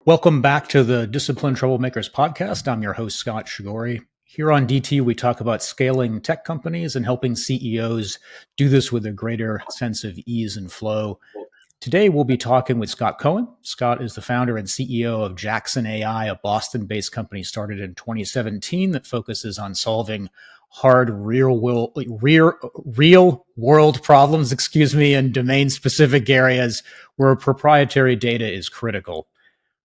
Welcome back to the Disciplined Troublemakers podcast. I'm your host, Scott Shagory. Here on DT, we talk about scaling tech companies and helping CEOs do this with a greater sense of ease and flow. Today, we'll be talking with Scott Cohen. Scott is the founder and CEO of Jaxon AI, a Boston-based company started in 2017 that focuses on solving hard real world problems, in domain-specific areas where proprietary data is critical.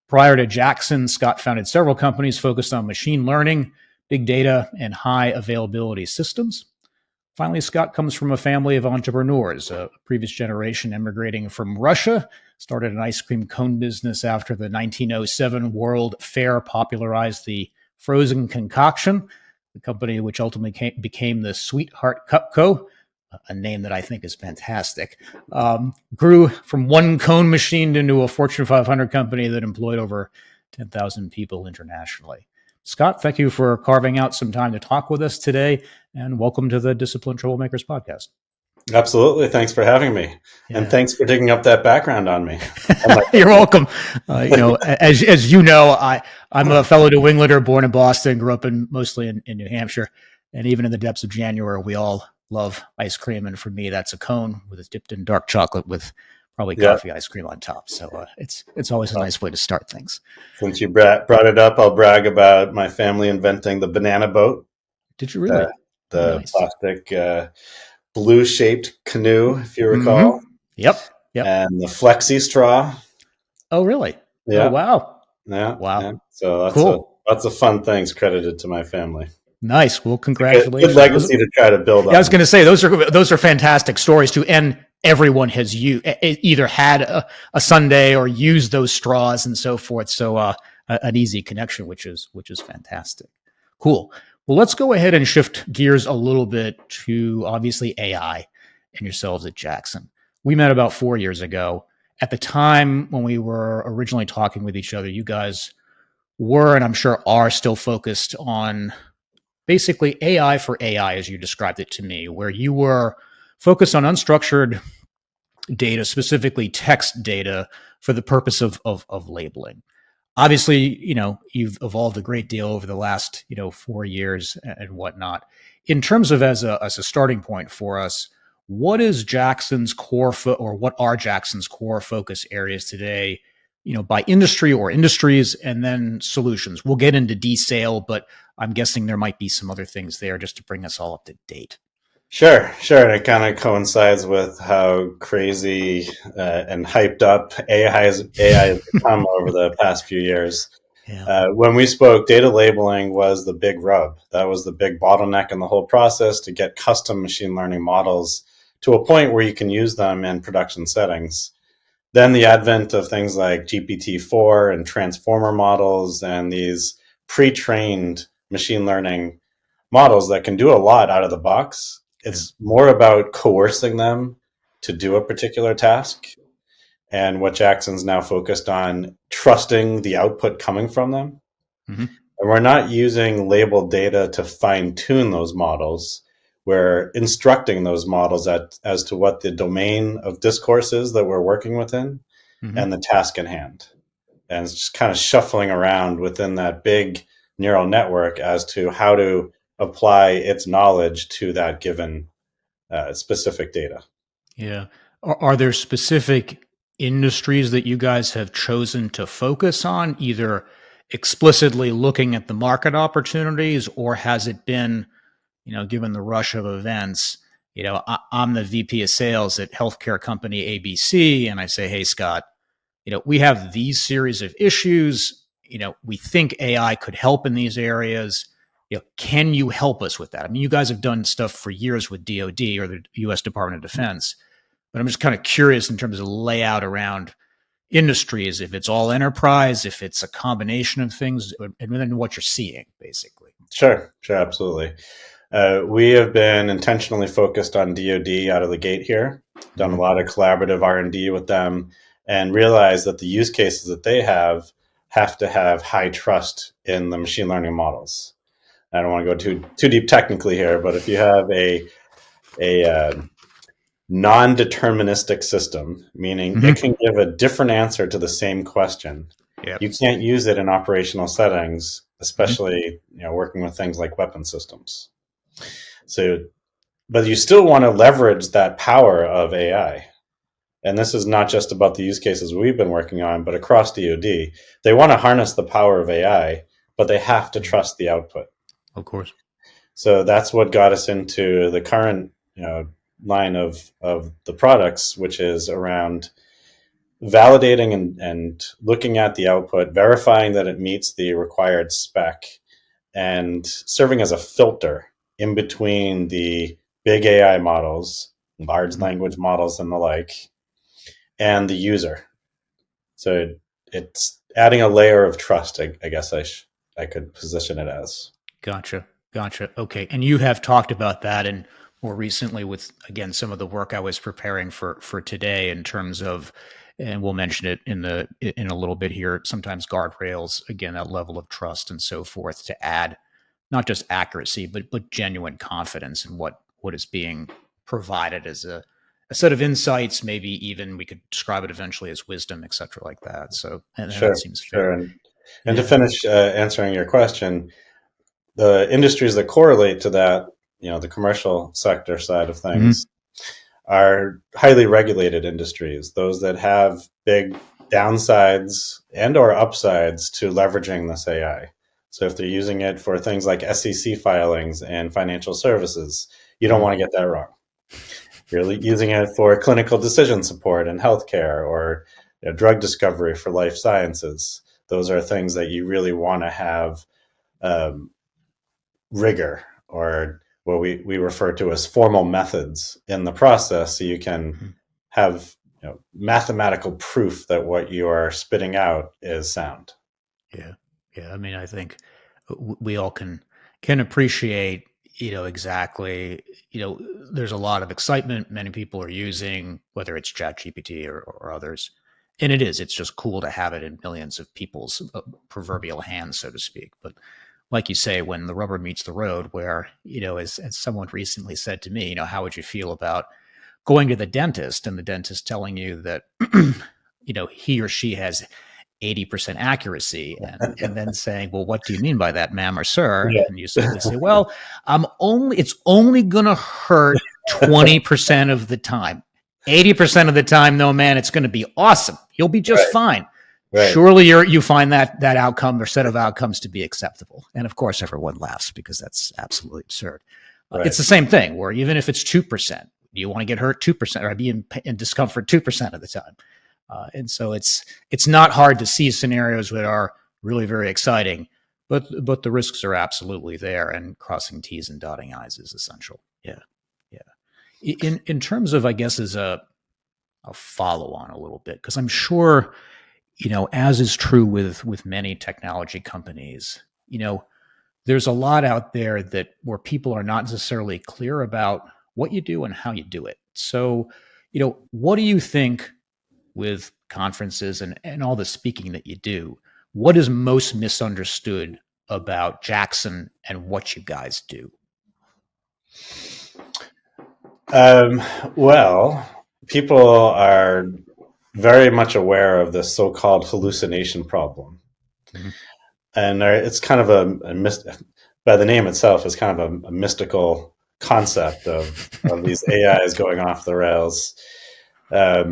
Prior to Jaxon, Scott founded several companies focused on machine learning, big data, and high availability systems. Finally, Scott comes from a family of entrepreneurs, a previous generation immigrating from Russia, started an ice cream cone business after the 1907 World Fair popularized the frozen concoction, the company which ultimately became the Sweetheart Cup Co., a name that I think is fantastic, grew from one cone machine into a Fortune 500 company that employed over 10,000 people internationally. Scott, thank you for carving out some time to talk with us today, and welcome to the Disciplined Troublemakers podcast. Absolutely. Thanks for having me. Yeah. And thanks for digging up that background on me. You're welcome. As you know, I'm a fellow New Englander, born in Boston, grew up mostly in New Hampshire. And even in the depths of January, we all love ice cream. And for me, that's a cone with it dipped in dark chocolate with probably coffee ice cream on top. So it's always a nice way to start things. Since you brought it up, I'll brag about my family inventing the banana boat. Did you really? The nice. Plastic blue-shaped canoe, if you recall. Mm-hmm. Yep. And the flexi straw. Oh, really? Yeah. Oh, wow. Yeah. Wow. Yeah. So that's cool. Lots of fun things credited to my family. Nice. Well, congratulations. Good legacy to try to build on. Yeah, I was going to say those are fantastic stories too, and everyone has either had a sundae or used those straws and so forth. So an easy connection, which is fantastic. Cool. Well, let's go ahead and shift gears a little bit to obviously AI and yourselves at Jaxon. We met about 4 years ago. At the time when we were originally talking with each other, you guys were, and I'm sure are still focused on basically AI for AI, as you described it to me, where you were focused on unstructured data, specifically text data, for the purpose of labeling. Obviously, you've evolved a great deal over the last, 4 years and whatnot. In terms of as a starting point for us, what is Jaxon's core what are Jaxon's core focus areas today, by industry or industries, and then solutions? We'll get into desale, but I'm guessing there might be some other things there just to bring us all up to date. Sure. And it kind of coincides with how crazy and hyped up AI has become over the past few years. Yeah. When we spoke, data labeling was the big rub. That was the big bottleneck in the whole process to get custom machine learning models to a point where you can use them in production settings. Then the advent of things like GPT-4 and transformer models and these pre-trained machine learning models that can do a lot out of the box. It's more about coercing them to do a particular task. And what Jaxon's now focused on, trusting the output coming from them. Mm-hmm. And we're not using labeled data to fine tune those models. We're instructing those models as to what the domain of discourse is that we're working within, mm-hmm. and the task in hand. And it's just kind of shuffling around within that big neural network as to how to apply its knowledge to that given specific data. Yeah. Are there specific industries that you guys have chosen to focus on, either explicitly looking at the market opportunities, or has it been, given the rush of events, I'm the VP of sales at healthcare company ABC, and I say, hey, Scott, we have these series of issues. We think AI could help in these areas. Can you help us with that? I mean, you guys have done stuff for years with DoD or the U.S. Department of Defense, but I'm just kind of curious in terms of layout around industries, if it's all enterprise, if it's a combination of things, and then what you're seeing, basically. Sure, absolutely. We have been intentionally focused on DoD out of the gate here, done a lot of collaborative R&D with them, and realized that the use cases that they have to have high trust in the machine learning models. I don't want to go too deep technically here, but if you have a non-deterministic system, meaning mm-hmm. it can give a different answer to the same question, Yep. You can't use it in operational settings, especially working with things like weapon systems. So, but you still want to leverage that power of AI. And this is not just about the use cases we've been working on, but across DoD. They want to harness the power of AI, but they have to trust the output. Of course. So that's what got us into the current line of the products, which is around validating and looking at the output, verifying that it meets the required spec, and serving as a filter in between the big AI models, large language models and the like, and the user. So it's adding a layer of trust, I guess I could position it as. Gotcha. Okay. And you have talked about that and more recently with, again, some of the work I was preparing for today in terms of, and we'll mention it in a little bit here, sometimes guardrails, again, that level of trust and so forth to add not just accuracy, but genuine confidence in what is being provided as a set of insights, maybe even we could describe it eventually as wisdom, et cetera, like that. So, and Sure, that seems fair. And to finish answering your question, the industries that correlate to that, the commercial sector side of things, are highly regulated industries, those that have big downsides and or upsides to leveraging this AI. So if they're using it for things like SEC filings and financial services, you don't want to get that wrong. You're using it for clinical decision support in healthcare or drug discovery for life sciences. Those are things that you really want to have rigor, or what we refer to as formal methods in the process, so you can have mathematical proof that what you are spitting out is sound. Yeah. I mean, I think we all can appreciate, exactly, there's a lot of excitement. Many people are using, whether it's ChatGPT or others. And it's just cool to have it in millions of people's proverbial hands, so to speak. But like you say, when the rubber meets the road, where, as someone recently said to me, how would you feel about going to the dentist and the dentist telling you that, he or she has 80% accuracy and then saying, well, what do you mean by that, ma'am or sir? Yeah. And you simply say, well, it's only going to hurt 20% of the time. 80% of the time, though, man, it's going to be awesome. You'll be just fine. Right. Surely you find that outcome or set of outcomes to be acceptable. And of course, everyone laughs because that's absolutely absurd. It's the same thing where even if it's 2%, you want to get hurt 2% or be in discomfort 2% of the time. And so it's not hard to see scenarios that are really very exciting, but the risks are absolutely there, and crossing T's and dotting I's is essential. Yeah. In terms of, I guess, as a follow on a little bit, because I'm sure, as is true with many technology companies, there's a lot out there where people are not necessarily clear about what you do and how you do it. So, what do you think with conferences and all the speaking that you do, what is most misunderstood about Jaxon and what you guys do? Well, people are very much aware of the so-called hallucination problem. And it's kind of by the name itself, is kind of a mystical concept of these AIs going off the rails. A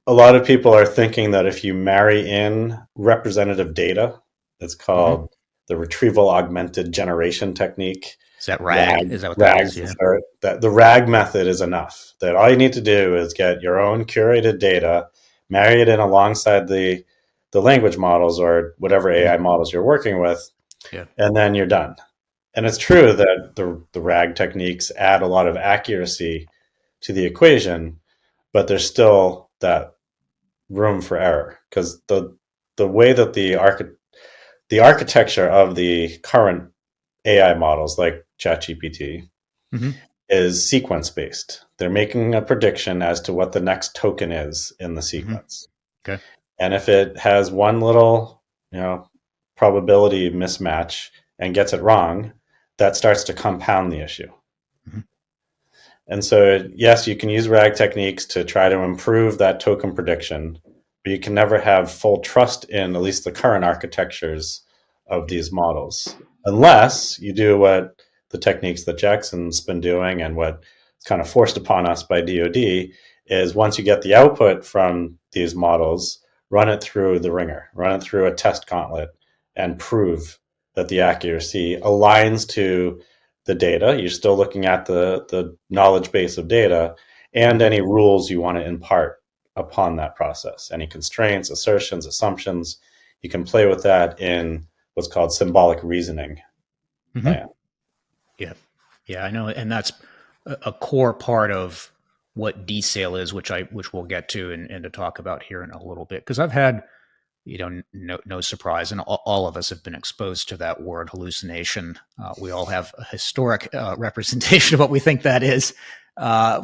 lot of people are thinking that if you marry in representative data, it's called the retrieval augmented generation technique. Is that RAG? Is that what that is? Yeah. That the RAG method is enough. That all you need to do is get your own curated data, marry it in alongside the language models or whatever AI models you're working with, and then you're done. And it's true that the RAG techniques add a lot of accuracy to the equation, but there's still that room for error, because the way that the architecture of the current AI models like ChatGPT is sequence based. They're making a prediction as to what the next token is in the sequence. Okay. And if it has one little, probability mismatch and gets it wrong, that starts to compound the issue. And so, yes, you can use RAG techniques to try to improve that token prediction, but you can never have full trust in at least the current architectures of these models, unless you do what the techniques that Jaxon's been doing and what is kind of forced upon us by DoD is once you get the output from these models, run it through the ringer, run it through a test gauntlet, and prove that the accuracy aligns to the data. You're still looking at the knowledge base of data and any rules you want to impart upon that process. Any constraints, assertions, assumptions, you can play with that in what's called symbolic reasoning. Mm-hmm. Yeah, I know, and that's a core part of what desale is, which we'll get to and to talk about here in a little bit, because I've had, no surprise, and all of us have been exposed to that word hallucination. We all have a historic representation of what we think that is,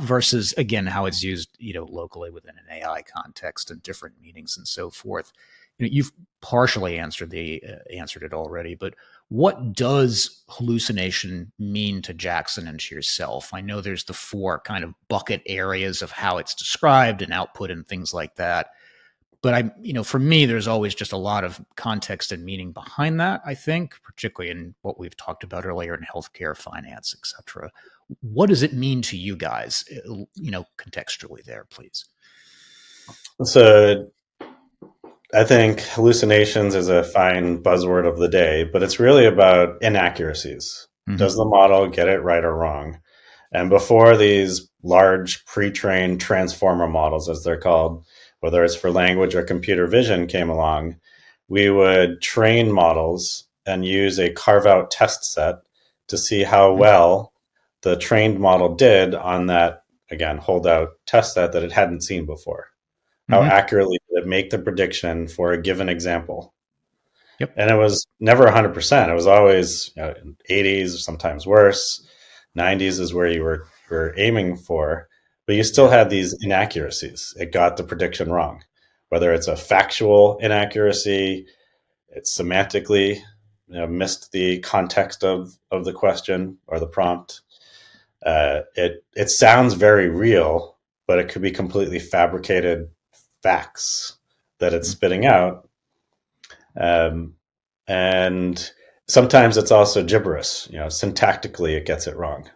versus again how it's used, locally within an AI context and different meanings and so forth. You've partially answered it already, but what does hallucination mean to Jaxon and to yourself? I know there's the 4 kind of bucket areas of how it's described and output and things like that. But for me, there's always just a lot of context and meaning behind that, I think, particularly in what we've talked about earlier in healthcare, finance, et cetera. What does it mean to you guys, contextually there, please? So I think hallucinations is a fine buzzword of the day, but it's really about inaccuracies. Mm-hmm. Does the model get it right or wrong? And before these large pre-trained transformer models, as they're called, whether it's for language or computer vision, came along, we would train models and use a carve-out test set to see how well the trained model did on that, again, holdout test set that it hadn't seen before. How accurately did it make the prediction for a given example? Yep. And it was never 100%. It was always 80s, sometimes worse. 90s is where you were aiming for, but you still had these inaccuracies. It got the prediction wrong, whether it's a factual inaccuracy, it's semantically missed the context of the question or the prompt. It sounds very real, but it could be completely fabricated facts that it's spitting out. And sometimes it's also gibberish. Syntactically, it gets it wrong.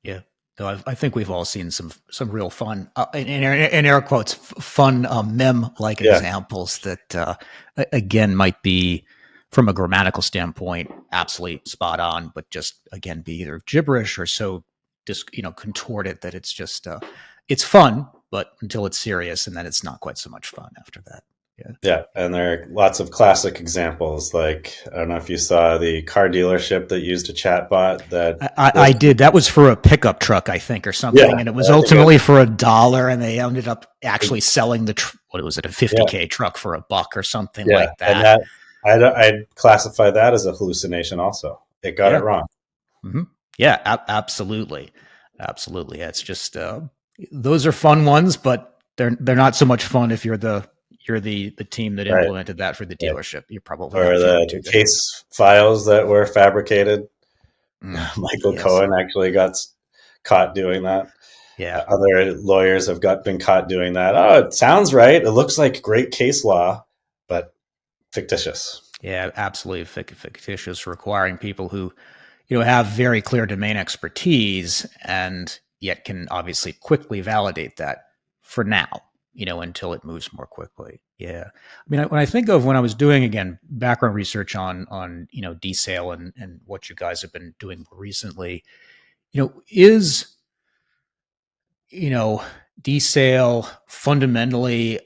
Yeah. So I think we've all seen some real fun, in air quotes, fun meme-like examples that, again, might be, from a grammatical standpoint, absolutely spot on, but just, again, be either gibberish or so contorted that it's just, it's fun, but until it's serious, and then it's not quite so much fun after that. Yeah, and there are lots of classic examples. Like, I don't know if you saw the car dealership that used a chatbot. That I did. That was for a pickup truck, I think, or something, and it was ultimately for $1, and they ended up actually selling what was it, a 50K truck for $1 or something like that. And I'd classify that as a hallucination. Also, it got it wrong. Mm-hmm. Yeah, absolutely. It's just those are fun ones, but they're not so much fun if you're the team that implemented that for the dealership. You're probably or the case files that were fabricated. Michael Cohen actually got caught doing that. Yeah, other lawyers have been caught doing that. Oh, it sounds right. It looks like great case law, but fictitious. Yeah, absolutely fictitious, requiring people who have very clear domain expertise and yet can obviously quickly validate that for now. Until it moves more quickly. Yeah. I mean, when I think of when I was doing, again, background research on desale and what you guys have been doing recently, is, desale fundamentally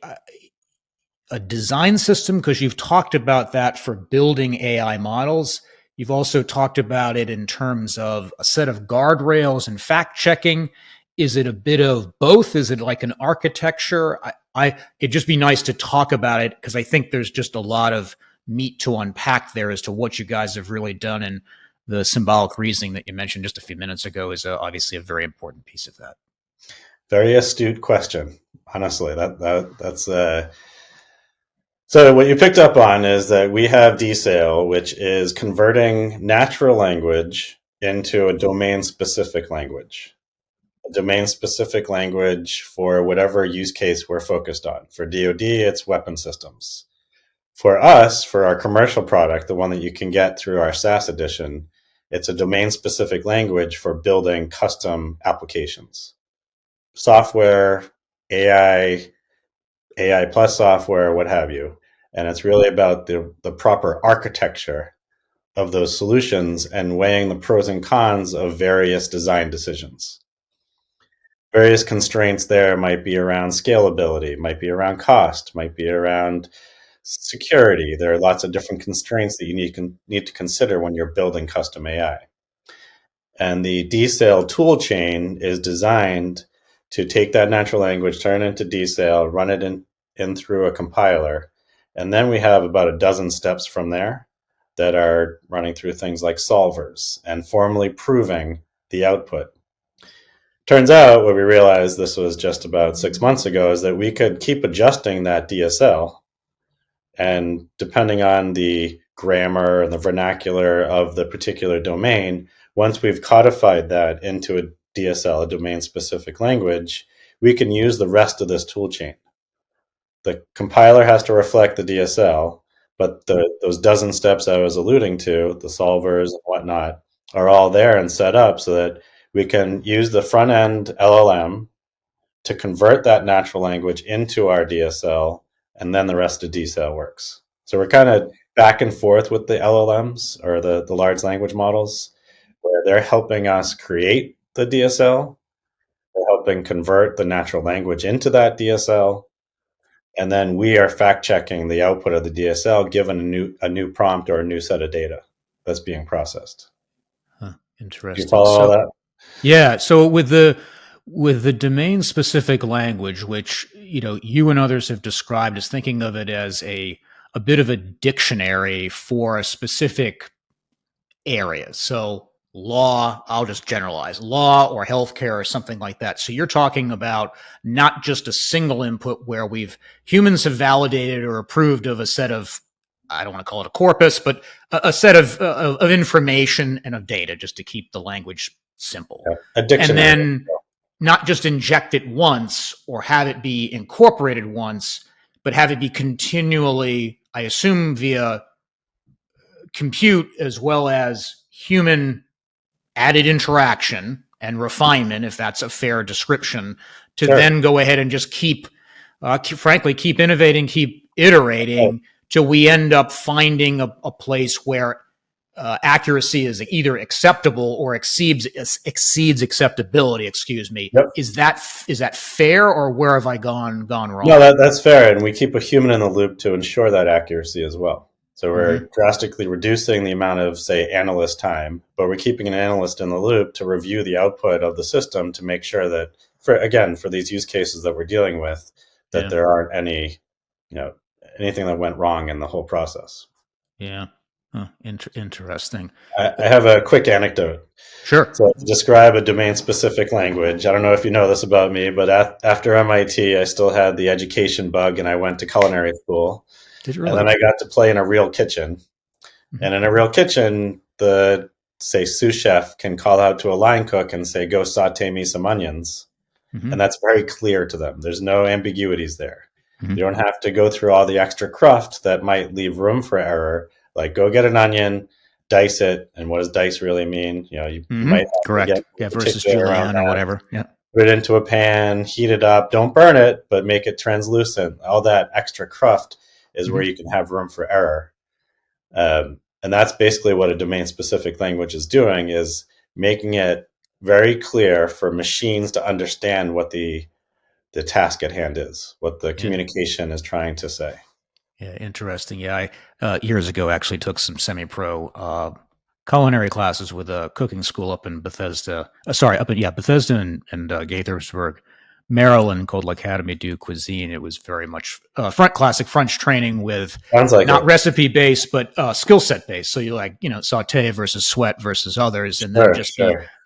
a design system? Because you've talked about that for building AI models. You've also talked about it in terms of a set of guardrails and fact checking. Is it a bit of both? Is it like an architecture? It'd just be nice to talk about it, because I think there's just a lot of meat to unpack there as to what you guys have really done. And the symbolic reasoning that you mentioned just a few minutes ago is obviously a very important piece of that. Very astute question. Honestly, that's so what you picked up on is that we have desale, which is converting natural language into a domain-specific language. a domain-specific language for whatever use case we're focused on. For DoD, it's weapon systems. For us, for our commercial product, the one that you can get through our SaaS edition, it's a domain-specific language for building custom applications. Software, AI, AI plus software, what have you. And it's really about the proper architecture of those solutions and weighing the pros and cons of various design decisions. Various constraints there might be around scalability, might be around cost, might be around security. There are lots of different constraints that you need to consider when you're building custom AI. And the DSail tool chain is designed to take that natural language, turn it into DSail, run it in through a compiler. And then we have about a dozen steps from there that are running through things like solvers and formally proving the output. Turns out what we realized, this was just about 6 months ago, is that we could keep adjusting that DSL, and depending on the grammar and the vernacular of the particular domain, once we've codified that into a DSL, a domain-specific language, we can use the rest of this tool chain. The compiler has to reflect the DSL, but those dozen steps I was alluding to, the solvers and whatnot, are all there and set up so that we can use the front-end LLM to convert that natural language into our DSL, and then the rest of DSail works. So we're kind of back and forth with the LLMs, or the large language models, where they're helping us create the DSL, they're helping convert the natural language into that DSL, and then we are fact-checking the output of the DSL given a new prompt or a new set of data that's being processed. Interesting. Do you follow all that? Yeah. So with the domain-specific language, which you and others have described as thinking of it as a bit of a dictionary for a specific area. So law, I'll just generalize, law or healthcare or something like that. So you're talking about not just a single input where humans have validated or approved of a set of, I don't want to call it a corpus, but a set of information and of data, just to keep the language simple. Yeah, a dictionary. And then not just inject it once or have it be incorporated once, but have it be continually, I assume, via compute as well as human added interaction and refinement, if that's a fair description, to Sure. then go ahead and just keep innovating, keep iterating till we end up finding a place where accuracy is either acceptable or exceeds acceptability. Excuse me. Yep. Is that fair, or where have I gone wrong? No, that's fair, and we keep a human in the loop to ensure that accuracy as well. So we're drastically reducing the amount of, say, analyst time, but we're keeping an analyst in the loop to review the output of the system to make sure that, for these use cases that we're dealing with, that there aren't anything that went wrong in the whole process. Yeah. Interesting. I have a quick anecdote. Sure. So to describe a domain-specific language, I don't know if you know this about me, but after MIT, I still had the education bug, and I went to culinary school. Did you really? And then I got to play in a real kitchen. And in a real kitchen, the, say, sous chef can call out to a line cook and say, go saute me some onions. And that's very clear to them. There's no ambiguities there. You don't have to go through all the extra cruft that might leave room for error. Like, go get an onion, dice it. And what does dice really mean? You might have to get versus julienne or whatever. Yeah. Put it into a pan, heat it up. Don't burn it, but make it translucent. All that extra cruft is where you can have room for error. And that's basically what a domain-specific language is doing, is making it very clear for machines to understand what the task at hand is, what the communication is trying to say. Yeah, interesting. Yeah, I years ago actually took some semi-pro culinary classes with a cooking school up in Bethesda. Bethesda and Gaithersburg, Maryland, called l'Académie du Cuisine. It was very much classic French training with not recipe based, but skill set based. So you saute versus sweat versus others, and then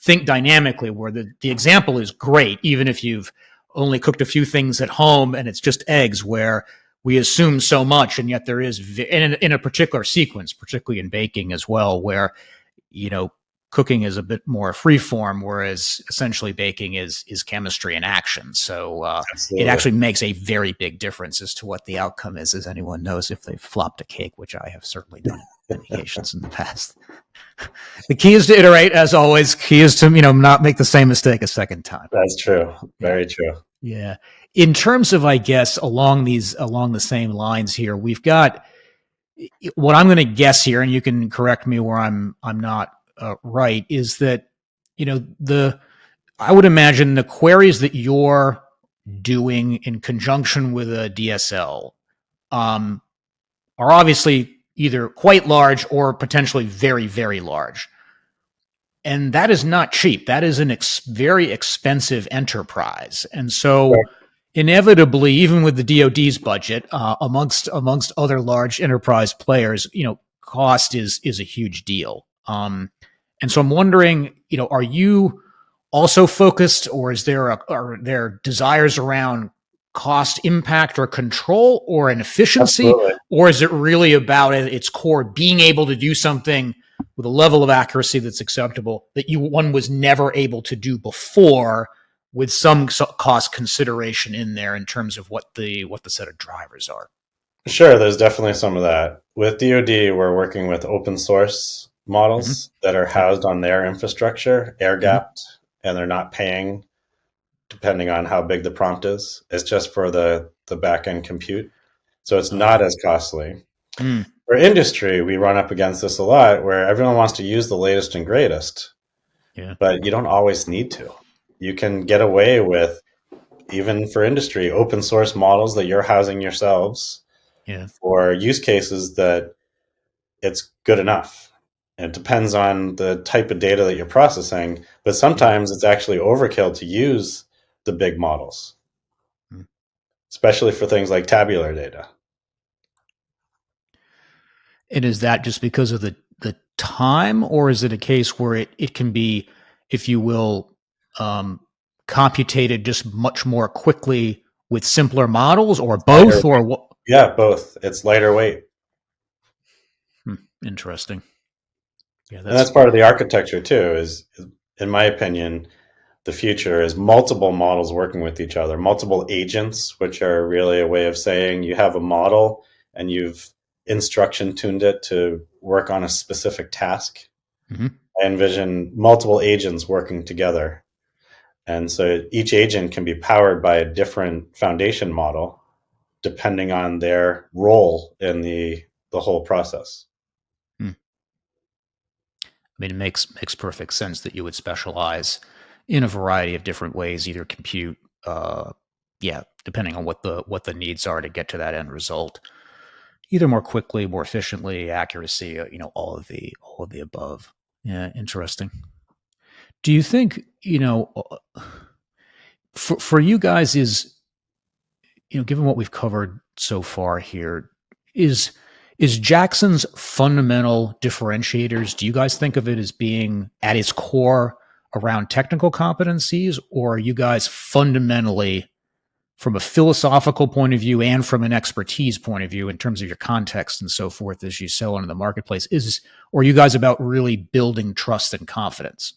think dynamically. Where the example is great, even if you've only cooked a few things at home and it's just eggs, where we assume so much, and yet there is in a particular sequence, particularly in baking as well, where cooking is a bit more freeform, whereas essentially baking is chemistry in action. So it actually makes a very big difference as to what the outcome is, as anyone knows if they've flopped a cake, which I have certainly done on many occasions in the past. The key is to iterate, as always. Key is to not make the same mistake a second time. That's true. Very true. Yeah. In terms of, I guess, along the same lines here, we've got what I'm going to guess here, and you can correct me where I'm not right, is that I would imagine the queries that you're doing in conjunction with a DSL are obviously either quite large or potentially very, very large. And that is not cheap. That is an very expensive enterprise. And so inevitably, even with the DoD's budget, amongst other large enterprise players, cost is a huge deal. And so I'm wondering, are you also focused, or are there desires around cost impact or control or an efficiency? Absolutely. Or is it really about at its core being able to do something with a level of accuracy that's acceptable that one was never able to do before, with some cost consideration in there in terms of what the set of drivers are? Sure, there's definitely some of that. With DoD, we're working with open source models that are housed on their infrastructure, air-gapped, and they're not paying depending on how big the prompt is. It's just for the back-end compute. So it's not as costly. For industry, we run up against this a lot where everyone wants to use the latest and greatest, but you don't always need to. You can get away with, even for industry, open source models that you're housing yourselves for use cases that it's good enough. And it depends on the type of data that you're processing, but sometimes it's actually overkill to use the big models, especially for things like tabular data. And is that just because of the time, or is it a case where it can be, if you will, computated just much more quickly with simpler models, or both, or what? Yeah, both. It's lighter weight. Interesting. Yeah, and that's part of the architecture too, is, in my opinion, the future is multiple models working with each other, multiple agents, which are really a way of saying you have a model and you've instruction tuned it to work on a specific task. I envision multiple agents working together. And so each agent can be powered by a different foundation model depending on their role in the whole process. I mean, it makes perfect sense that you would specialize in a variety of different ways, either compute, depending on what the needs are to get to that end result, either more quickly, more efficiently, accuracy, all of the above. Yeah, interesting. Do you think, for you guys, is, given what we've covered so far here, is Jaxon's fundamental differentiators, do you guys think of it as being at its core around technical competencies, or are you guys fundamentally, from a philosophical point of view and from an expertise point of view in terms of your context and so forth as you sell into the marketplace, or are you guys about really building trust and confidence?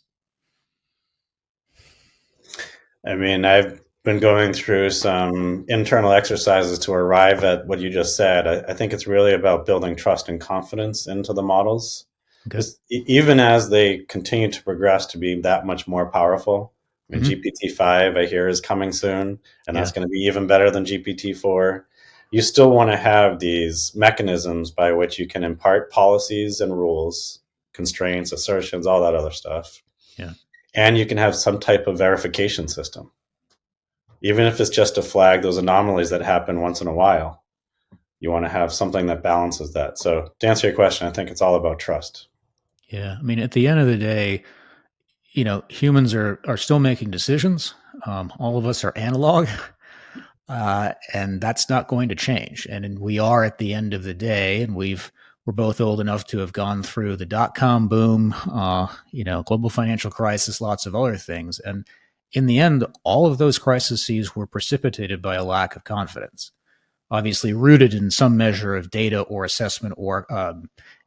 I mean, I've been going through some internal exercises to arrive at what you just said. I think it's really about building trust and confidence into the models. Because even as they continue to progress to be that much more powerful, I mean, GPT-5, I hear, is coming soon, and that's going to be even better than GPT-4. You still want to have these mechanisms by which you can impart policies and rules, constraints, assertions, all that other stuff. Yeah. And you can have some type of verification system, even if it's just to flag those anomalies that happen once in a while. You want to have something that balances that. So to answer your question, I think it's all about trust. Yeah. I mean, at the end of the day, humans are still making decisions. All of us are analog, and that's not going to change. And we are, at the end of the day, and we're both old enough to have gone through the dot-com boom, global financial crisis, lots of other things. And in the end, all of those crises were precipitated by a lack of confidence, obviously rooted in some measure of data or assessment or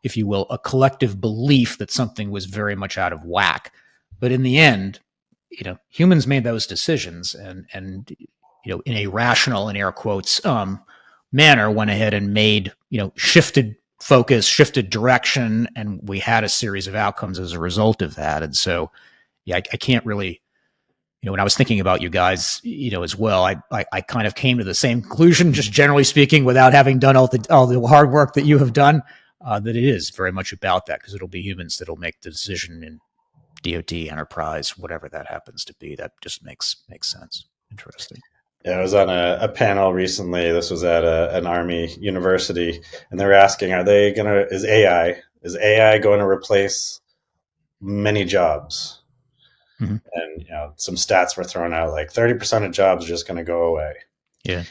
if you will, a collective belief that something was very much out of whack. But in the end, humans made those decisions, and in a rational, in air quotes, manner, went ahead and made, shifted focus, shifted direction, and we had a series of outcomes as a result of that. And so, I can't really, when I was thinking about you guys, as well, I kind of came to the same conclusion, just generally speaking, without having done all the hard work that you have done, that it is very much about that, because it'll be humans that'll make the decision in DoD, enterprise, whatever that happens to be. That just makes sense. Interesting. Yeah, I was on a panel recently. This was at an Army university, and they were asking, is AI going to replace many jobs? Mm-hmm. And some stats were thrown out, like 30% of jobs are just going to go away. Yeah.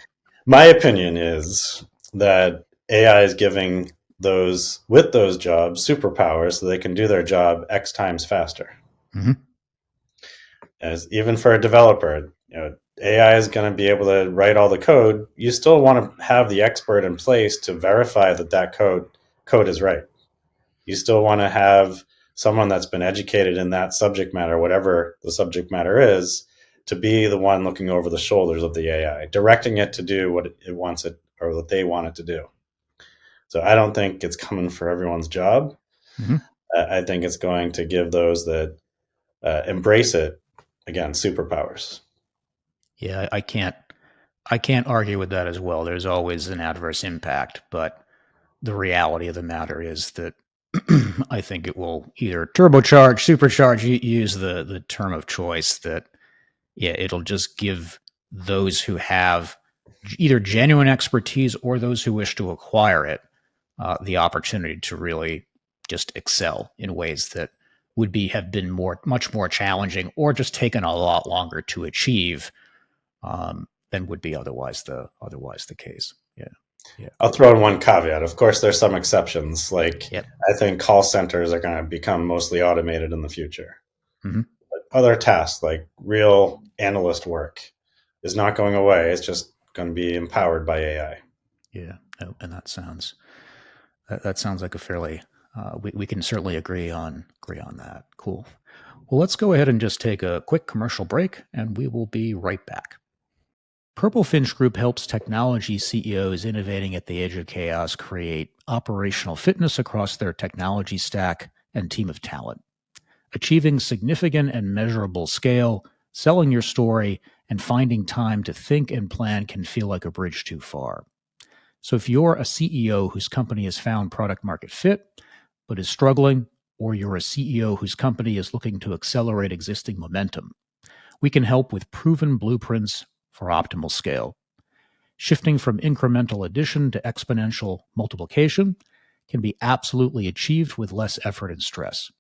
My opinion is that AI is giving those with those jobs superpowers so they can do their job X times faster. Mm-hmm. As even for a developer, AI is going to be able to write all the code. You still want to have the expert in place to verify that code is right. You still want to have someone that's been educated in that subject matter, whatever the subject matter is, to be the one looking over the shoulders of the AI, directing it to do what it wants it, or what they want it to do. So I don't think it's coming for everyone's job. Mm-hmm. I think it's going to give those that embrace it, again, superpowers. Yeah, I can't argue with that as well. There's always an adverse impact, but the reality of the matter is that I think it will either turbocharge, supercharge, use the term of choice, that it'll just give those who have either genuine expertise or those who wish to acquire it the opportunity to really just excel in ways that would have been much more challenging, or just taken a lot longer to achieve than would be otherwise the case. Yeah. I'll throw in one caveat. Of course, there's some exceptions. Like, I think call centers are going to become mostly automated in the future. Mm-hmm. But other tasks, like real analyst work, is not going away. It's just going to be empowered by AI. Yeah, and that sounds like a fairly we can certainly agree on that. Cool. Well, let's go ahead and just take a quick commercial break, and we will be right back. Purple Finch Group helps technology CEOs innovating at the edge of chaos create operational fitness across their technology stack and team of talent. Achieving significant and measurable scale, selling your story, and finding time to think and plan can feel like a bridge too far. So if you're a CEO whose company has found product market fit, but is struggling, or you're a CEO whose company is looking to accelerate existing momentum, we can help with proven blueprints for optimal scale. Shifting from incremental addition to exponential multiplication can be absolutely achieved with less effort and stress.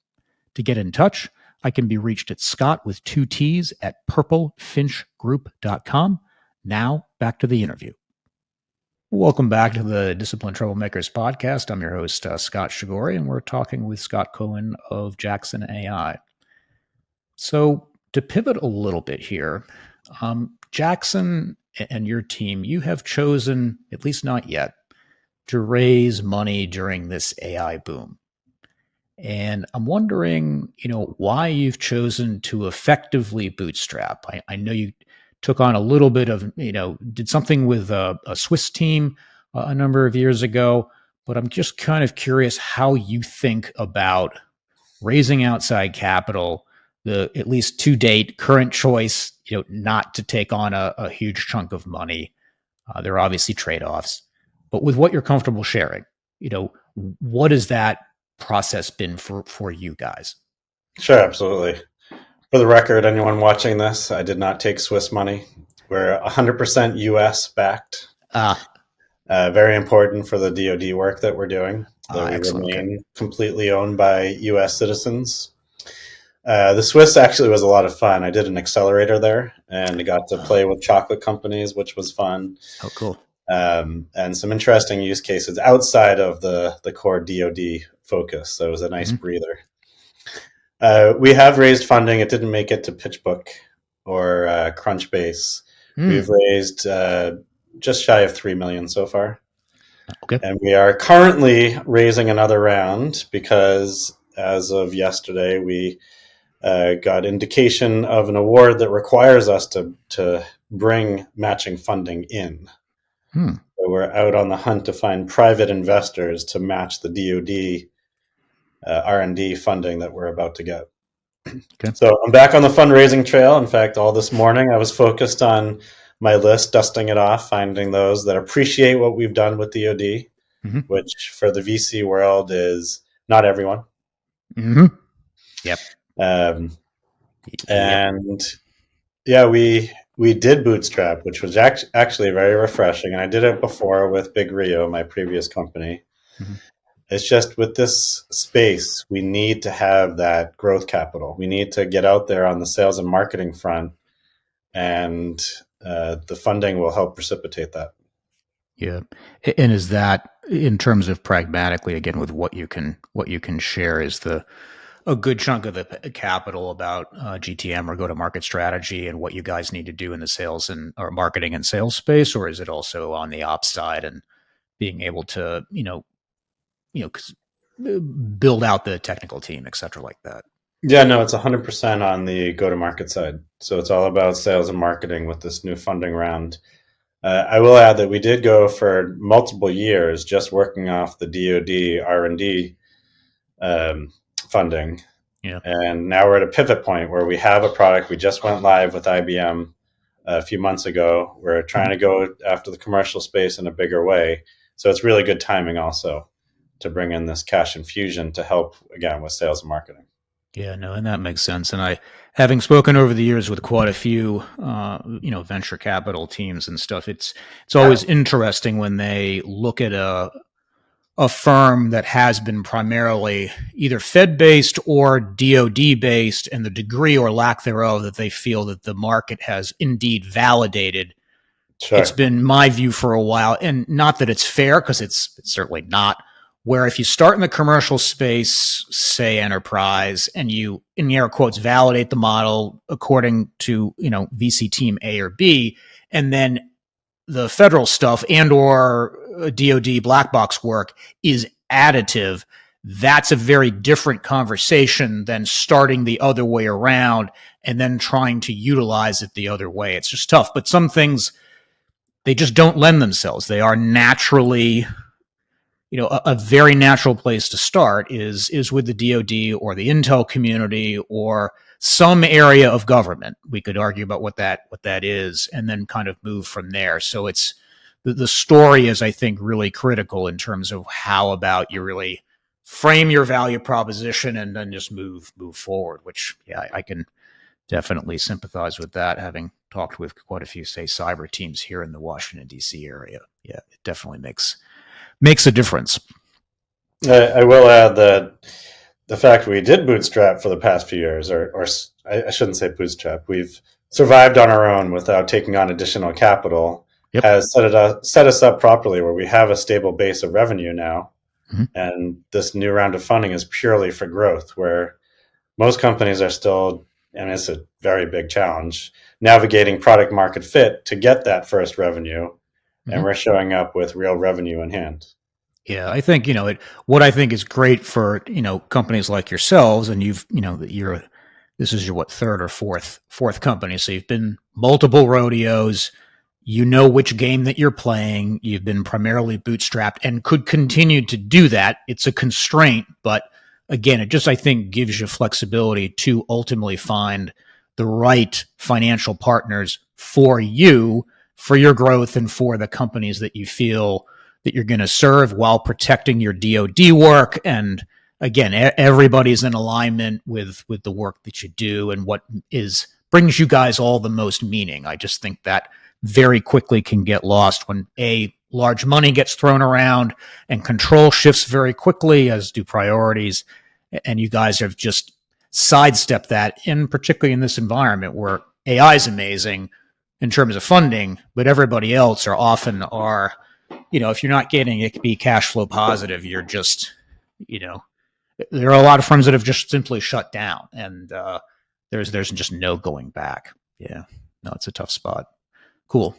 To get in touch, I can be reached at Scott with 2 T's at purplefinchgroup.com. Now, back to the interview. Welcome back to the Disciplined Troublemakers podcast. I'm your host, Scott Shagory, and we're talking with Scott Cohen of Jaxon AI. So to pivot a little bit here, Jaxon and your team, you have chosen, at least not yet, to raise money during this AI boom. And I'm wondering, why you've chosen to effectively bootstrap. I know you took on a little bit of, did something with a Swiss team a number of years ago, but I'm just kind of curious how you think about raising outside capital, the at least to date current choice, not to take on a huge chunk of money. There are obviously trade-offs, but with what you're comfortable sharing, what has that process been for you guys? Sure, absolutely. For the record, anyone watching this, I did not take Swiss money. We're 100% US backed. Very important for the DoD work that we're doing, that we remain completely owned by US citizens. The Swiss actually was a lot of fun. I did an accelerator there, and I got to play with chocolate companies, which was fun. Oh, cool. And some interesting use cases outside of the core DoD focus. So it was a nice breather. We have raised funding. It didn't make it to PitchBook or Crunchbase. We've raised just shy of $3 million so far. Okay. And we are currently raising another round because as of yesterday, we got indication of an award that requires us to bring matching funding in. Hmm. So we're out on the hunt to find private investors to match the DoD R&D funding that we're about to get. Okay. So I'm back on the fundraising trail. In fact, all this morning I was focused on my list, dusting it off, finding those that appreciate what we've done with DoD, Mm-hmm. which for the VC world is not everyone. Mm-hmm. Yep. Um, Yep. and yeah, we did bootstrap, which was actually very refreshing. And I did it before with Big Rio, my previous company. Mm-hmm. It's just with this space, we need to have that growth capital. We need to get out there on the sales and marketing front, and the funding will help precipitate that. Yeah. And is that in terms of pragmatically, again, with what you can share, is the a good chunk of the capital about GTM or go to market strategy and what you guys need to do in the sales and or marketing and sales space, or is it also on the ops side and being able to build out the technical team, et cetera, like that? Yeah, no, it's 100% on the go-to-market side. So it's all about sales and marketing with this new funding round. I will add that we did go for multiple years just working off the DoD R&D funding. Yeah. And now we're at a pivot point where we have a product. We just went live with IBM a few months ago. We're trying to go after the commercial space in a bigger way. So it's really good timing also to bring in this cash infusion to help, again, with sales and marketing. Yeah, no, and that makes sense. And I, having spoken over the years with quite a few, venture capital teams and stuff, it's always interesting when they look at a firm that has been primarily either Fed based or DoD based, and the degree or lack thereof that they feel that the market has indeed validated. It's Sure. been my view for a while, and not that it's fair, because it's certainly not, where if you start in the commercial space, say enterprise, and you, in air quotes, validate the model according to, VC team A or B, and then the federal stuff and or DoD black box work is additive, that's a very different conversation than starting the other way around and then trying to utilize it the other way. It's just tough. But some things, they just don't lend themselves. They are naturally, a very natural place to start is with the DoD or the intel community or some area of government. We could argue about what that is, and then kind of move from there. So it's the story is, I think, really critical in terms of how about you really frame your value proposition and then just move forward. Which, yeah, I can definitely sympathize with that, having talked with quite a few, say, cyber teams here in the Washington D.C. area. Yeah, it definitely makes a difference. I will add that the fact we did bootstrap for the past few years, or I shouldn't say bootstrap, we've survived on our own without taking on additional capital, Yep. has set us up properly where we have a stable base of revenue now. Mm-hmm. And this new round of funding is purely for growth, where most companies are still, and it's a very big challenge, navigating product market fit to get that first revenue. Mm-hmm. And we're showing up with real revenue in hand. Yeah, I think what I think is great for companies like yourselves, and this is your third or fourth company, so you've been multiple rodeos. You know which game that you're playing. You've been primarily bootstrapped and could continue to do that. It's a constraint, but again, it just, I think, gives you flexibility to ultimately find the right financial partners for you, for your growth, and for the companies that you feel that you're going to serve while protecting your DoD work. And again, everybody's in alignment with the work that you do and what brings you guys all the most meaning. I just think that very quickly can get lost when large money gets thrown around and control shifts very quickly, as do priorities. And you guys have just sidestepped that, in particularly in this environment where AI is amazing in terms of funding, but everybody else if you're not getting it to be cash flow positive, you're just, there are a lot of firms that have just simply shut down, and there's just no going back. Yeah, no, it's a tough spot. Cool.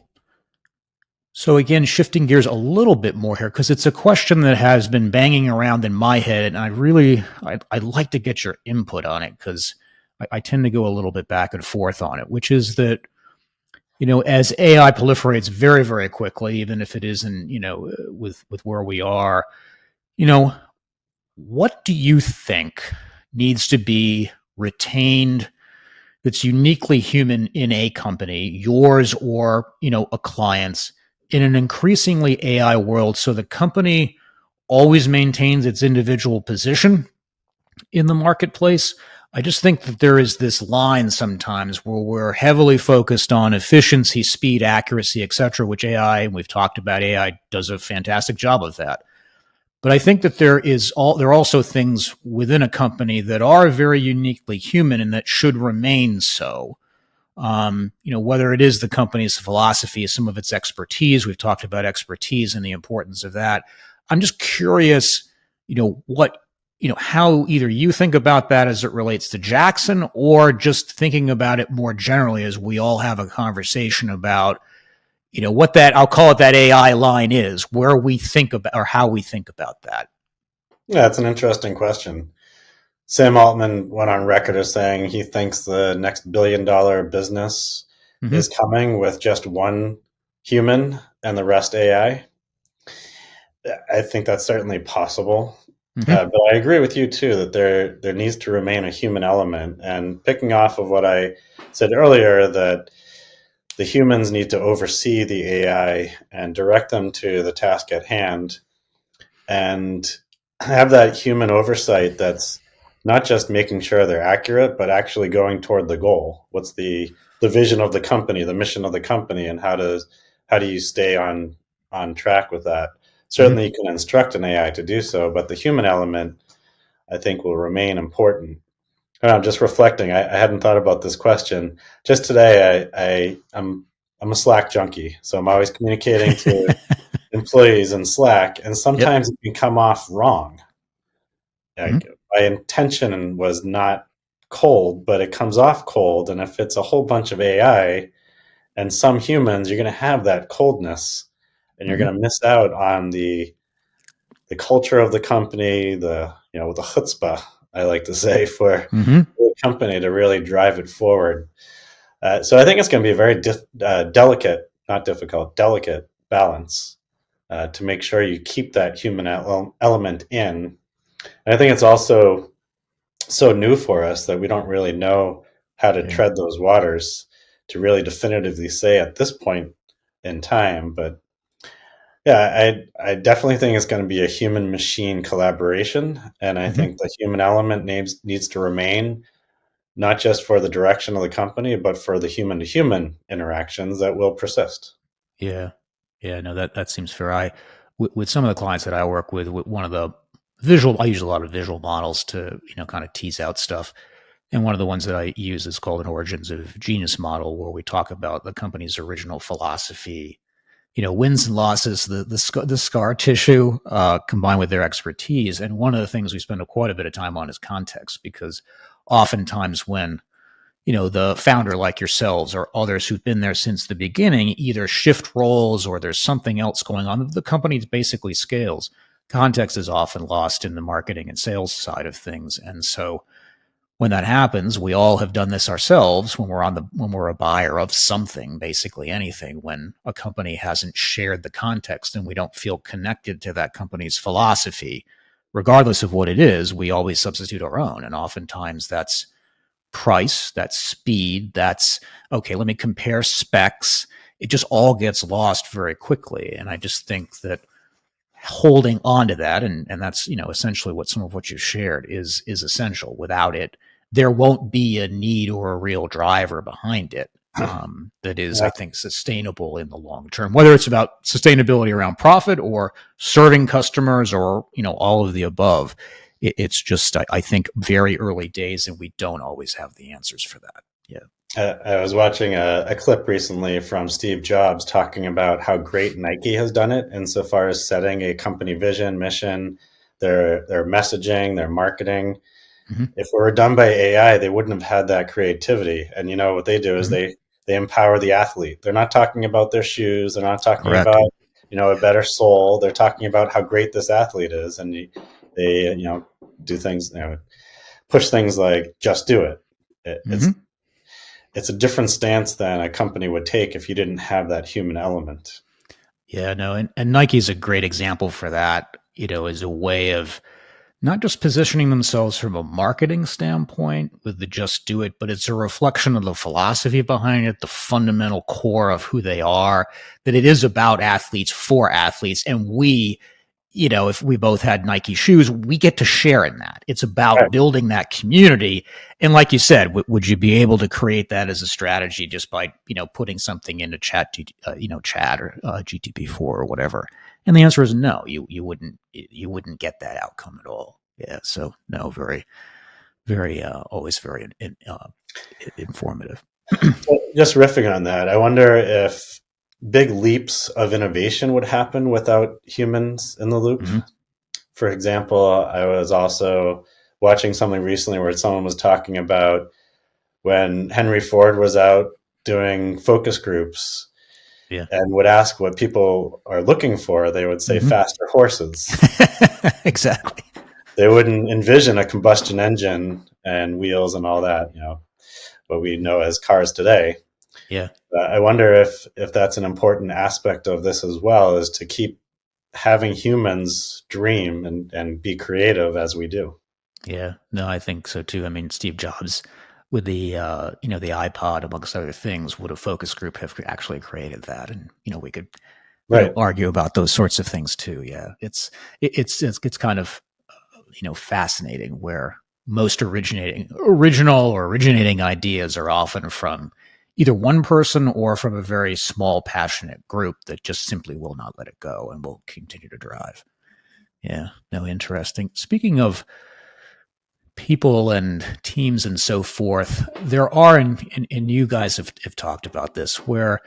So again, shifting gears a little bit more here, because it's a question that has been banging around in my head, and I'd like to get your input on it because I tend to go a little bit back and forth on it, which is that, as AI proliferates very, very quickly, even if it isn't, with where we are, you know, what do you think needs to be retained that's uniquely human in a company, yours or, a client's, in an increasingly AI world, so the company always maintains its individual position in the marketplace? I just think that there is this line sometimes where we're heavily focused on efficiency, speed, accuracy, et cetera, which AI, and we've talked about, AI does a fantastic job of that. But I think that there are also things within a company that are very uniquely human and that should remain so. Whether it is the company's philosophy, some of its expertise. We've talked about expertise and the importance of that. I'm just curious, how either you think about that as it relates to Jaxon, or just thinking about it more generally as we all have a conversation about, what that, I'll call it, that AI line is, where we think about, or how we think about that. Yeah, that's an interesting question. Sam Altman went on record as saying he thinks the next $1 billion business is coming with just one human and the rest AI. I think that's certainly possible. But I agree with you too that there needs to remain a human element. And picking off of what I said earlier, that the humans need to oversee the AI and direct them to the task at hand, and have that human oversight that's not just making sure they're accurate, but actually going toward the goal. What's the vision of the company, the mission of the company, and how do you stay on track with that? Certainly, you can instruct an AI to do so, but the human element, I think, will remain important. And I'm just reflecting. I hadn't thought about this question. Just today, I'm a Slack junkie, so I'm always communicating to employees in Slack, and sometimes it can come off wrong. Like, my intention was not cold, but it comes off cold. And if it's a whole bunch of AI and some humans, you're going to have that coldness, and you're going to miss out on the culture of the company, the chutzpah, I like to say, for the company to really drive it forward. So I think it's going to be a very delicate, not difficult, delicate balance to make sure you keep that human element in. And I think it's also so new for us that we don't really know how to tread those waters to really definitively say at this point in time. But yeah, I definitely think it's going to be a human machine collaboration. And I think the human element needs to remain, not just for the direction of the company, but for the human to human interactions that will persist. Yeah. Yeah. No, that seems fair. With some of the clients that I work with one of the I use a lot of visual models to, kind of tease out stuff. And one of the ones that I use is called an origins of genius model, where we talk about the company's original philosophy, wins and losses, the scar tissue, combined with their expertise. And one of the things we spend quite a bit of time on is context, because oftentimes when, the founder like yourselves or others who've been there since the beginning either shift roles or there's something else going on, the company basically scales. Context is often lost in the marketing and sales side of things. And so when that happens, we all have done this ourselves when we're a buyer of something, basically anything, when a company hasn't shared the context and we don't feel connected to that company's philosophy, regardless of what it is, we always substitute our own. And oftentimes that's price, that's speed, that's, okay, let me compare specs. It just all gets lost very quickly. And I just think that holding on to that, and that's, essentially what some of what you shared is essential. Without it, there won't be a need or a real driver behind it that is, I think, sustainable in the long term, whether it's about sustainability around profit or serving customers or, all of the above. It's just, I think, very early days, and we don't always have the answers for that. Yeah. I was watching a clip recently from Steve Jobs talking about how great Nike has done it insofar as setting a company vision, mission, their messaging, their marketing. If it were done by AI, they wouldn't have had that creativity. And what they do is they they empower the athlete. They're not talking about their shoes. They're not talking Correct. about, a better soul. They're talking about how great this athlete is. And they, do things, push things like just do it. Mm-hmm. It's a different stance than a company would take if you didn't have that human element. Yeah, no, and Nike's a great example for that, as a way of not just positioning themselves from a marketing standpoint with the just do it, but it's a reflection of the philosophy behind it, the fundamental core of who they are, that it is about athletes for athletes. And we, if we both had Nike shoes, we get to share in that. It's about Right. building that community. And like you said, would you be able to create that as a strategy just by, putting something into chat or GTP4 or whatever? And the answer is no, you wouldn't get that outcome at all. Yeah. So no, very, very, always very informative. Just riffing on that, I wonder if big leaps of innovation would happen without humans in the loop. Mm-hmm. For example, I was also watching something recently where someone was talking about when Henry Ford was out doing focus groups, Yeah. and would ask what people are looking for, they would say Mm-hmm. faster horses. Exactly. They wouldn't envision a combustion engine and wheels and all that, what we know as cars today. Yeah. I wonder if that's an important aspect of this as well, is to keep having humans dream and be creative as we do. Yeah, no, I think so too. I mean, Steve Jobs with the the iPod, amongst other things, would a focus group have actually created that? And we could Right. argue about those sorts of things too. Yeah, it's kind of fascinating where most originating ideas are often from either one person or from a very small passionate group that just simply will not let it go and will continue to drive. Yeah, no, interesting. Speaking of people and teams and so forth, there are, and you guys have talked about this, where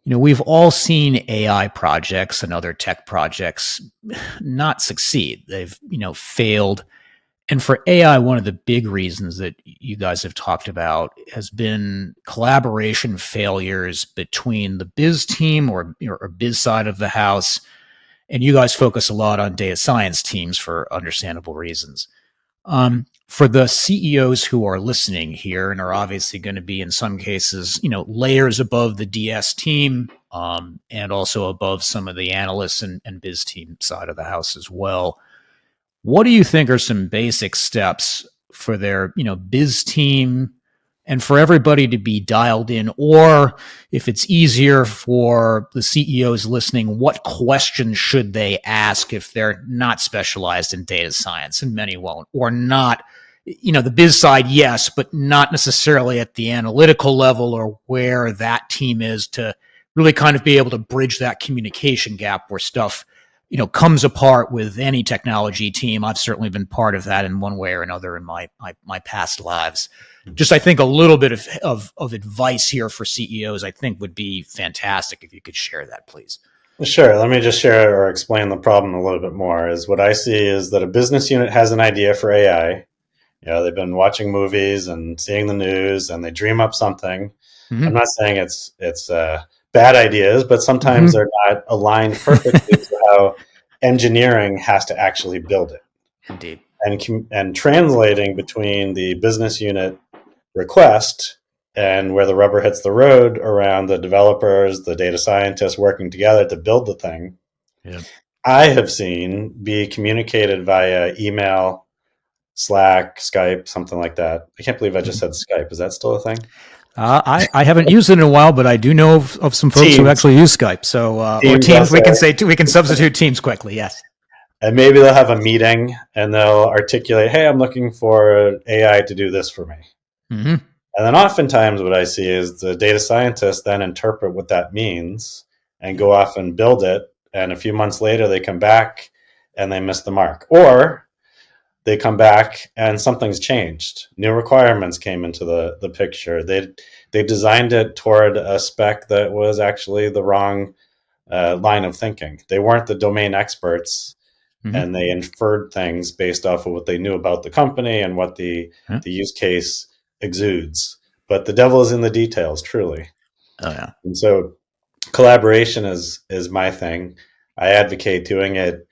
we've all seen AI projects and other tech projects not succeed. They've failed. And for AI, one of the big reasons that you guys have talked about has been collaboration failures between the biz team or biz side of the house. And you guys focus a lot on data science teams for understandable reasons. For the CEOs who are listening here and are obviously going to be in some cases, layers above the DS team, and also above some of the analysts and biz team side of the house as well. What do you think are some basic steps for their, biz team and for everybody to be dialed in? Or if it's easier for the CEOs listening, what questions should they ask if they're not specialized in data science? And many won't, or not, the biz side, yes, but not necessarily at the analytical level or where that team is, to really kind of be able to bridge that communication gap where stuff comes apart with any technology team. I've certainly been part of that in one way or another in my past lives. Just, I think a little bit of advice here for CEOs, I think would be fantastic if you could share that, please. Sure. Let me just share or explain the problem a little bit more. Is what I see is that a business unit has an idea for AI. They've been watching movies and seeing the news, and they dream up something. Mm-hmm. I'm not saying it's bad ideas, but sometimes they're not aligned perfectly to how engineering has to actually build it. Indeed. And translating between the business unit request and where the rubber hits the road around the developers, the data scientists working together to build the thing, Yeah. I have seen be communicated via email, Slack, Skype, something like that. I can't believe I just said Skype. Is that still a thing? I haven't used it in a while, but I do know of some folks who actually use Skype. So or Teams, we can say we can substitute Teams quickly. Yes. And maybe they'll have a meeting and they'll articulate, "Hey, I'm looking for AI to do this for me." Mm-hmm. And then oftentimes what I see is the data scientists then interpret what that means and go off and build it. And a few months later, they come back and they miss the mark. Or they come back and something's changed. New requirements came into the picture. They designed it toward a spec that was actually the wrong line of thinking. They weren't the domain experts, and they inferred things based off of what they knew about the company and what the use case exudes. But the devil is in the details, truly. Oh yeah. And so collaboration is my thing. I advocate doing it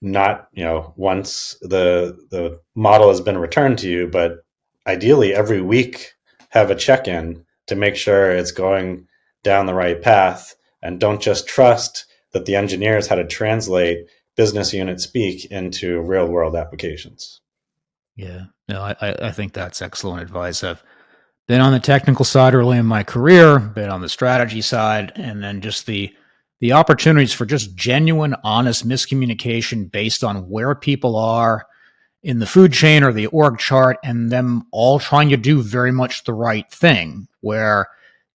not, once the model has been returned to you, but ideally every week have a check-in to make sure it's going down the right path, and don't just trust that the engineers how to translate business unit speak into real world applications. Yeah. No, I think that's excellent advice. I've been on the technical side early in my career, been on the strategy side, and then just the opportunities for just genuine, honest miscommunication based on where people are in the food chain or the org chart, and them all trying to do very much the right thing. Where,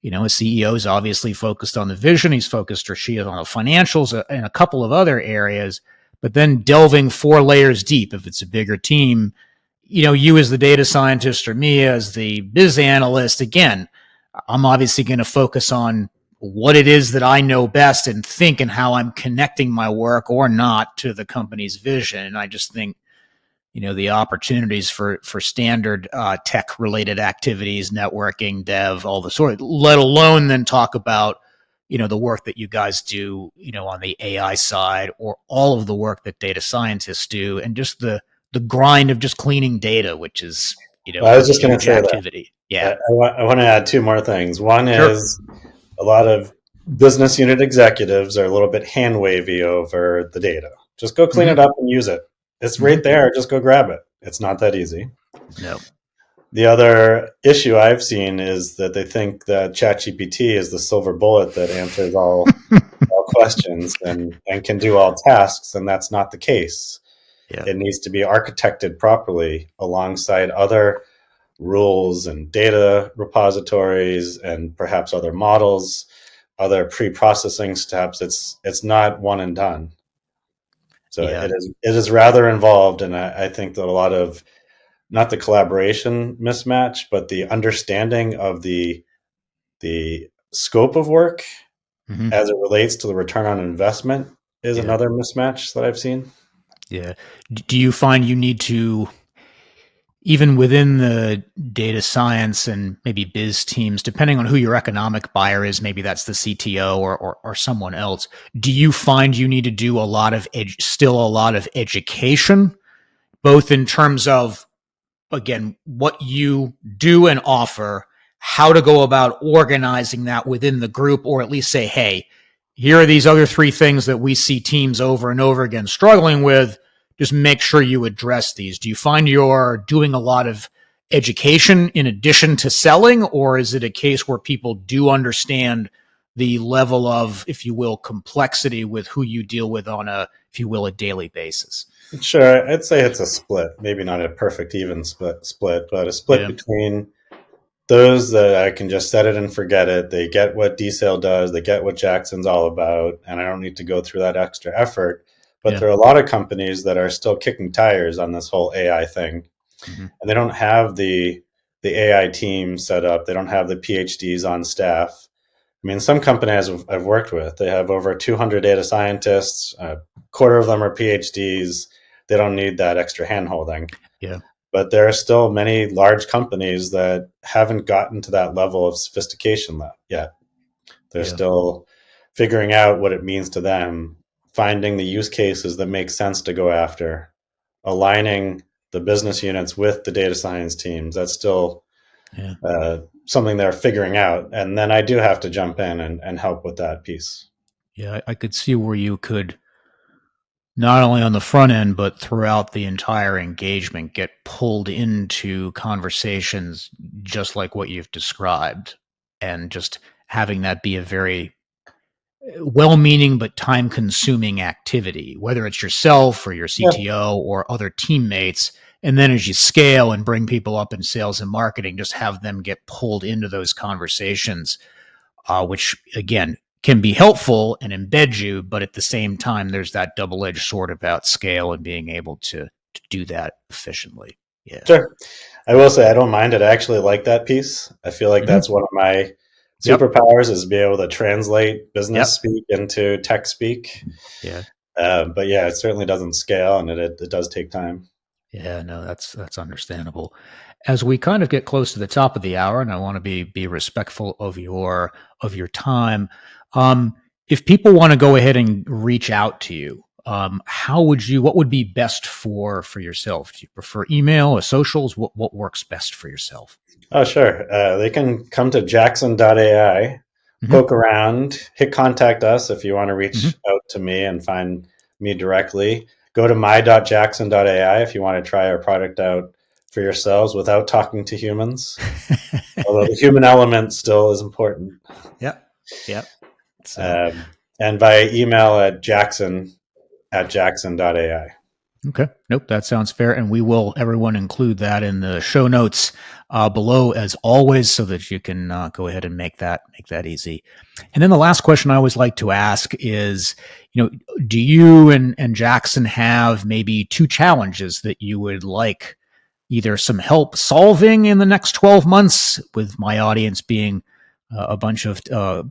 a CEO is obviously focused on the vision, he's focused, or she is, on the financials and a couple of other areas, but then delving 4 layers deep, if it's a bigger team, you as the data scientist or me as the biz analyst, again, I'm obviously going to focus on what it is that I know best and think, and how I'm connecting my work or not to the company's vision. And I just think, the opportunities for standard tech related activities, networking, dev, all the sort, let alone then talk about, the work that you guys do, on the AI side, or all of the work that data scientists do, and just the grind of just cleaning data, which is, Well, I a was just going to huge say that. activity. Yeah. I want to add two more things. One Sure. is a lot of business unit executives are a little bit hand wavy over the data. Just go clean it Mm-hmm. up and use it. It's Mm-hmm. right there. Just go grab it. It's not that easy. No. The other issue I've seen is that they think that ChatGPT is the silver bullet that answers all questions and can do all tasks, and that's not the case. Yeah. It needs to be architected properly alongside other rules and data repositories and perhaps other models, other pre-processing steps. It's not one and done. So Yeah. it is rather involved, and I think that a lot of, not the collaboration mismatch, but the understanding of the scope of work Mm-hmm. as it relates to the return on investment is Yeah. another mismatch that I've seen. Yeah. Do you find you need to, even within the data science and maybe biz teams, depending on who your economic buyer is, maybe that's the CTO or someone else, do you find you need to do a lot of still a lot of education, both in terms of, again, what you do and offer, how to go about organizing that within the group, or at least say, hey, here are these other 3 things that we see teams over and over again struggling with. Just make sure you address these. Do you find you're doing a lot of education in addition to selling, or is it a case where people do understand the level of, if you will, complexity with who you deal with on a, if you will, a daily basis? Sure, I'd say it's a split. Maybe not a perfect even split, but a split Yeah. between those that I can just set it and forget it. They get what DSail does, they get what Jackson's all about, and I don't need to go through that extra effort. But Yeah. there are a lot of companies that are still kicking tires on this whole AI thing, Mm-hmm. and they don't have the AI team set up. They don't have the PhDs on staff. I mean, some companies I've worked with, they have over 200 data scientists. A quarter of them are PhDs. They don't need that extra handholding. Yeah. But there are still many large companies that haven't gotten to that level of sophistication yet. They're Yeah. still figuring out what it means to them, finding the use cases that make sense to go after, aligning the business units with the data science teams. That's still Yeah. something they're figuring out. And then I do have to jump in and help with that piece. Yeah, I could see where you could, not only on the front end, but throughout the entire engagement, get pulled into conversations just like what you've described. And just having that be a very well meaning but time consuming activity, whether it's yourself or your Yeah, CTO or other teammates. And then as you scale and bring people up in sales and marketing, just have them get pulled into those conversations, which again can be helpful and embed you, but at the same time, there's that double-edged sword about scale and being able to do that efficiently. Yeah. sure. I will say I don't mind it. I actually like that piece. I feel like Mm-hmm. that's one of my Yep. superpowers is be able to translate business Yep. speak into tech speak. Yeah. But yeah, it certainly doesn't scale, and it does take time. Yeah. No, that's understandable. as we kind of get close to the top of the hour, and I want to be respectful of your time, if people want to go ahead and reach out to you, what would be best for yourself? Do you prefer email or socials? What works best for yourself? Oh, sure. They can come to Jaxon AI, poke around, hit contact us if you want to reach out to me and find me directly. Go to my.jaxon.ai if you want to try our product out for yourselves without talking to humans. Although the human element still is important. Yep. So. And via email at jaxon@jaxon.ai. Okay. Nope. That sounds fair. And we will, everyone, include that in the show notes below as always, so that you can go ahead and make that easy. And then the last question I always like to ask is, do you and Jaxon have maybe 2 challenges that you would like either some help solving in the next 12 months, with my audience being a bunch of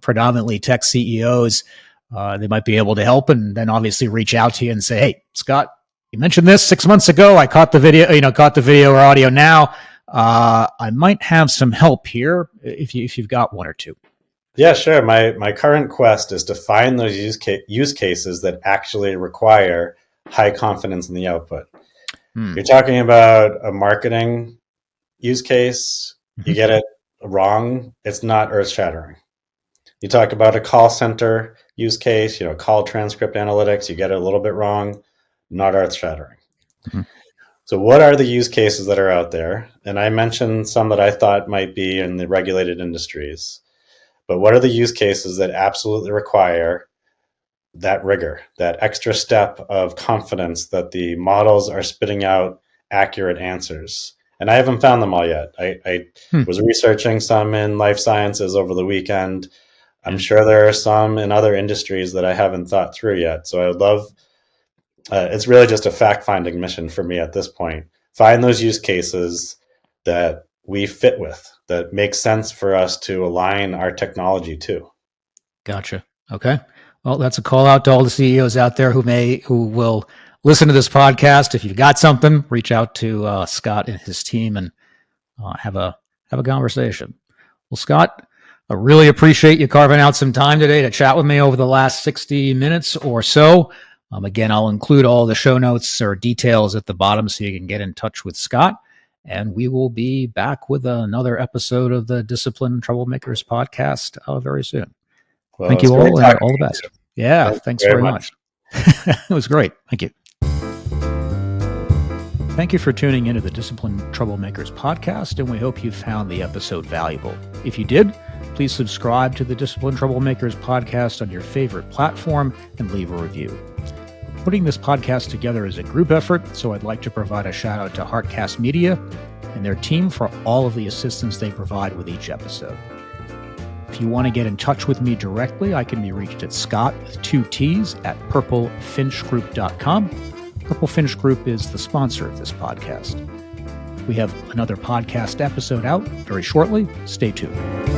predominantly tech CEOs? They might be able to help, and then obviously reach out to you and say, hey, Scott, you mentioned this 6 months ago. I caught the video or audio now. I might have some help here if you've got 1 or 2. Yeah, sure. My current quest is to find those use cases that actually require high confidence in the output. You're talking about a marketing use case. You get it wrong, it's not earth-shattering. You talk about a call center use case, call transcript analytics, you get it a little bit wrong, not earth-shattering. So what are the use cases that are out there? And I mentioned some that I thought might be in the regulated industries. But what are the use cases that absolutely require that rigor, that extra step of confidence that the models are spitting out accurate answers? And I haven't found them all yet. I was researching some in life sciences over the weekend. I'm sure there are some in other industries that I haven't thought through yet. So I would love, it's really just a fact-finding mission for me at this point. Find those use cases that we fit with, that make sense for us to align our technology to. Gotcha. Okay. Well, that's a call out to all the CEOs out there who will listen to this podcast. If you've got something, reach out to Scott and his team and have a conversation. Well, Scott, I really appreciate you carving out some time today to chat with me over the last 60 minutes or so. Again, I'll include all the show notes or details at the bottom so you can get in touch with Scott. And we will be back with another episode of the Disciplined Troublemakers podcast very soon. Well, thank you all, and all the best. Yeah, thanks very much. It was great. Thank you. Thank you for tuning into the Disciplined Troublemakers podcast, and we hope you found the episode valuable. If you did, please subscribe to the Disciplined Troublemakers podcast on your favorite platform and leave a review. Putting this podcast together is a group effort, so I'd like to provide a shout out to Heartcast Media and their team for all of the assistance they provide with each episode. If you want to get in touch with me directly, I can be reached at Scott with 2 T's at purplefinchgroup.com. Purple Finch Group is the sponsor of this podcast. We have another podcast episode out very shortly. Stay tuned.